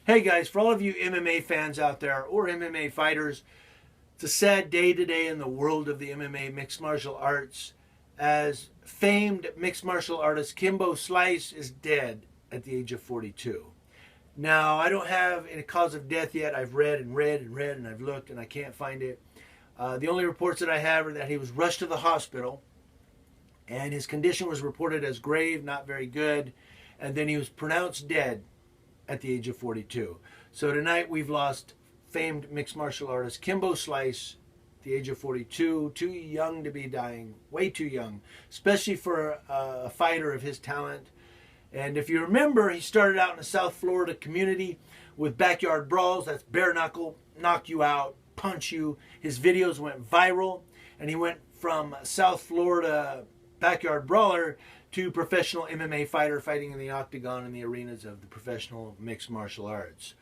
Hey guys, for all of you MMA fans out there or MMA fighters, it's a sad day today in the world of the MMA mixed martial arts, as famed mixed martial artist Kimbo Slice is dead at the age of 42. Now, I don't have any cause of death yet. I've read and I've looked and I can't find it. The only reports that I have are that he was rushed to the hospital and his condition was reported as grave, not very good, and then he was pronounced dead at the age of 42. So tonight we've lost famed mixed martial artist Kimbo Slice at the age of 42. Too young to be dying, way too young, especially for a fighter of his talent. And if you remember, he started out in the South Florida community with backyard brawls. That's bare knuckle, knock you out, punch you. His videos went viral, and he went from South Florida backyard brawler to professional MMA fighter, fighting in the octagon in the arenas of the professional mixed martial arts.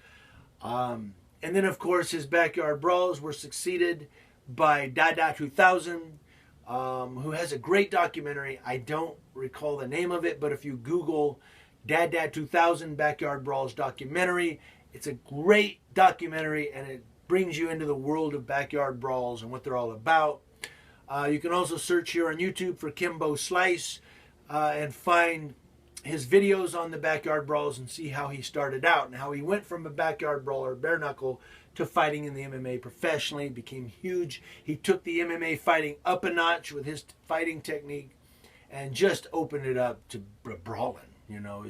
And then, of course, his backyard brawls were succeeded by Dada 2000, who has a great documentary. I don't recall the name of it, but if you Google Dada 2000 Backyard Brawls documentary, it's a great documentary, and it brings you into the world of backyard brawls and what they're all about. You can also search here on YouTube for Kimbo Slice and find his videos on the backyard brawls and see how he started out and how he went from a backyard brawler, bare knuckle, to fighting in the MMA professionally. Became huge. He took the MMA fighting up a notch with his fighting technique and just opened it up to brawling. You know,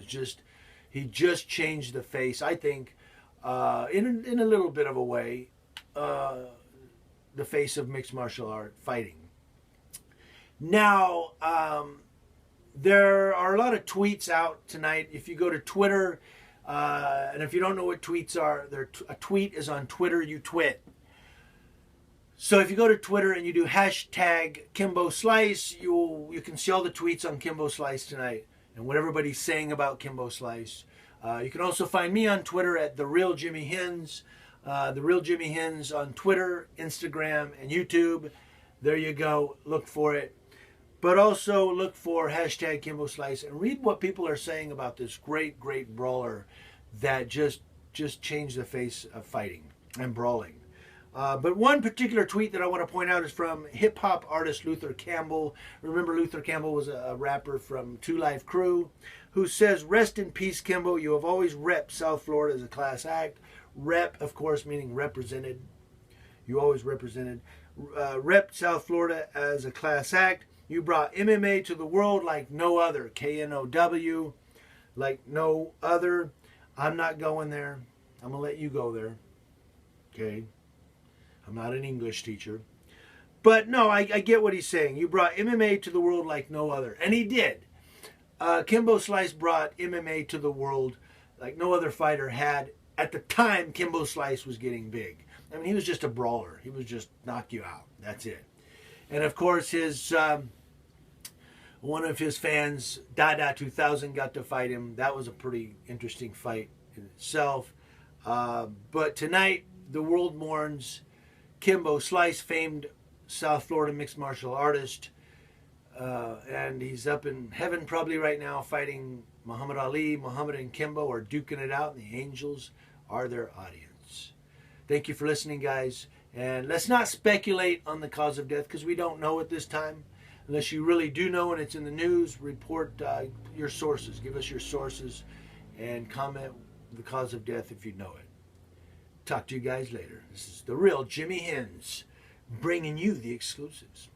he just changed the face, I think, in a little bit of a way, the face of mixed martial art fighting. Now, there are a lot of tweets out tonight. If you go to Twitter, and if you don't know what tweets are, a tweet is on Twitter, you twit. So if you go to Twitter and you do hashtag Kimbo Slice, you can see all the tweets on Kimbo Slice tonight and what everybody's saying about Kimbo Slice. You can also find me on Twitter at The Real Jimmy Hens. The Real Jimmy Hens on Twitter, Instagram, and YouTube. There you go. Look for it. But also look for hashtag Kimbo Slice and read what people are saying about this great, great brawler that just changed the face of fighting and brawling. But one particular tweet that I want to point out is from hip-hop artist Luther Campbell. Remember, Luther Campbell was a rapper from 2 Live Crew, who says, "Rest in peace, Kimbo. You have always repped South Florida as a class act." Rep, of course, meaning represented. You always represented. Rep South Florida as a class act. You brought MMA to the world like no other. KNOW, like no other. I'm not going there. I'm going to let you go there. Okay? I'm not an English teacher. But no, I get what he's saying. You brought MMA to the world like no other. And he did. Kimbo Slice brought MMA to the world like no other fighter had at the time Kimbo Slice was getting big. I mean, he was just a brawler. He was just knock you out. That's it. And of course, one of his fans, Dada 2000, got to fight him. That was a pretty interesting fight in itself. But tonight, the world mourns Kimbo Slice, famed South Florida mixed martial artist. And he's up in heaven probably right now fighting Muhammad Ali. Muhammad and Kimbo are duking it out, and the angels are their audience. Thank you for listening, guys. And let's not speculate on the cause of death because we don't know at this time. Unless you really do know and it's in the news, report your sources. Give us your sources and comment the cause of death if you know it. Talk to you guys later. This is The Real Jimmy Hens, bringing you the exclusives.